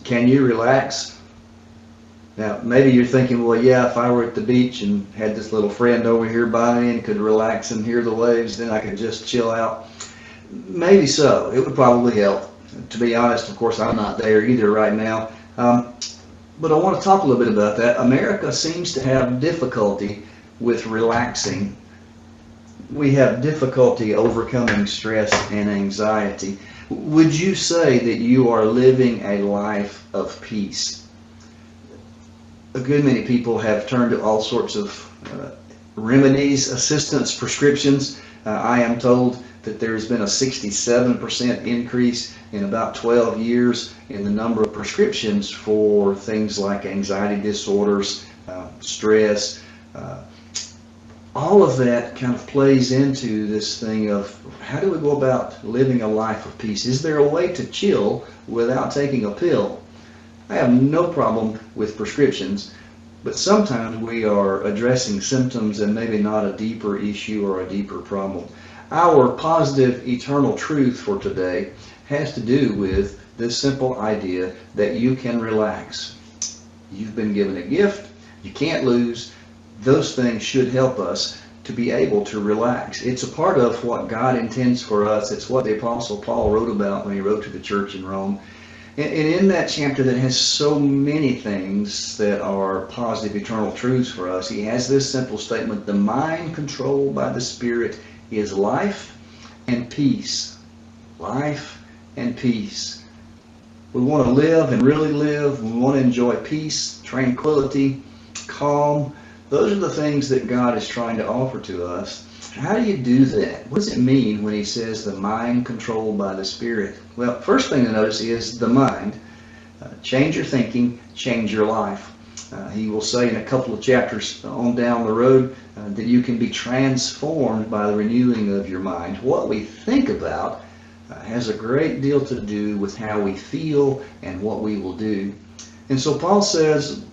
Can you relax? Now, maybe you're thinking, well, yeah, if I were at the beach and had this little friend over here by me and could relax and hear the waves, then I could just chill out. Maybe so. It would probably help. To be honest, of course, I'm not there either right now. But I want to talk a little bit about that. America seems to have difficulty with relaxing. We have difficulty overcoming stress and anxiety. Would you say that you are living a life of peace? A good many people have turned to all sorts of remedies, assistance, prescriptions. I am told that there's been a 67% increase in about 12 years in the number of prescriptions for things like anxiety disorders, stress. All of that kind of plays into this thing of how do we go about living a life of peace? Is there a way to chill without taking a pill? I have no problem with prescriptions, but sometimes we are addressing symptoms and maybe not a deeper issue or a deeper problem. Our positive eternal truth for today has to do with this simple idea that you can relax. You've been given a gift, you can't lose. Those things should help us to be able to relax. It's a part of what God intends for us. It's what the Apostle Paul wrote about when he wrote to the church in Rome. And in that chapter that has so many things that are positive eternal truths for us, he has this simple statement: the mind controlled by the Spirit is life and peace. Life and peace. We want to live and really live. We want to enjoy peace, tranquility, calm. Those are the things that God is trying to offer to us. How do you do that? What does it mean when he says the mind controlled by the Spirit? Well, first thing to notice is the mind. Change your thinking, change your life. He will say in a couple of chapters on down the road that you can be transformed by the renewing of your mind. What we think about has a great deal to do with how we feel and what we will do. And so Paul says,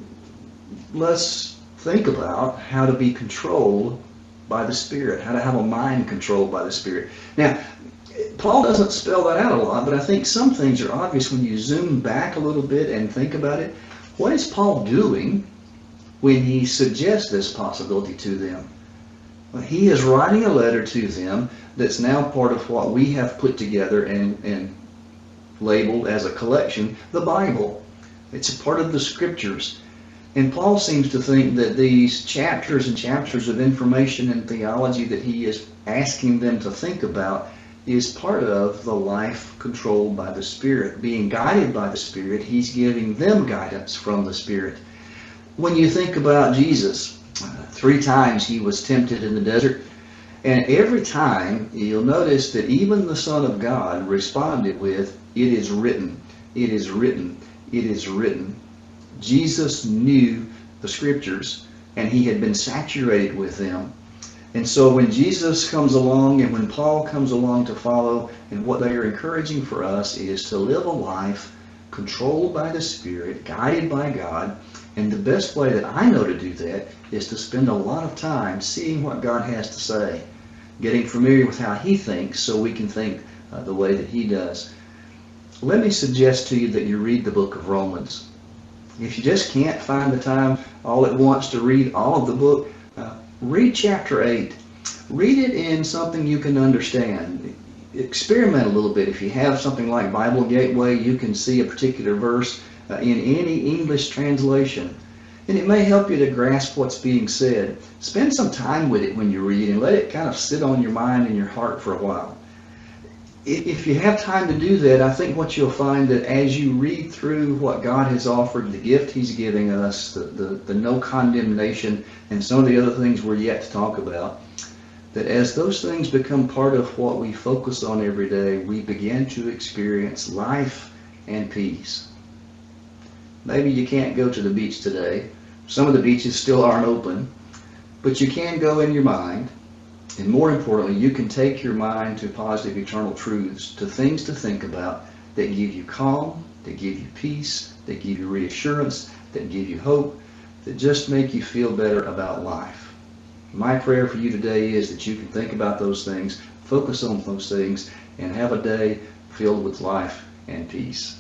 let's think about how to be controlled by the Spirit, how to have a mind controlled by the Spirit. Now, Paul doesn't spell that out a lot, but I think some things are obvious when you zoom back a little bit and think about it. What is Paul doing when he suggests this possibility to them? Well, he is writing a letter to them that's now part of what we have put together and labeled as a collection, the Bible. It's a part of the Scriptures. And Paul seems to think that these chapters and chapters of information and theology that he is asking them to think about is part of the life controlled by the Spirit. Being guided by the Spirit, he's giving them guidance from the Spirit. When you think about Jesus, 3 times he was tempted in the desert, and every time you'll notice that even the Son of God responded with, "It is written, it is written, it is written." Jesus knew the Scriptures, and he had been saturated with them. And so when Jesus comes along and when Paul comes along to follow, and what they are encouraging for us is to live a life controlled by the Spirit, guided by God. And the best way that I know to do that is to spend a lot of time seeing what God has to say, getting familiar with how he thinks so we can think the way that he does. Let me suggest to you that you read the book of Romans. If you just can't find the time all at once to read all of the book, read chapter 8. Read it in something you can understand. Experiment a little bit. If you have something like Bible Gateway, you can see a particular verse in any English translation. And it may help you to grasp what's being said. Spend some time with it when you read and let it kind of sit on your mind and your heart for a while. If you have time to do that, I think what you'll find that as you read through what God has offered, the gift he's giving us, the no condemnation, and some of the other things we're yet to talk about, that as those things become part of what we focus on every day, we begin to experience life and peace. Maybe you can't go to the beach today. Some of the beaches still aren't open, but you can go in your mind. And more importantly, you can take your mind to positive eternal truths, to things to think about that give you calm, that give you peace, that give you reassurance, that give you hope, that just make you feel better about life. My prayer for you today is that you can think about those things, focus on those things, and have a day filled with life and peace.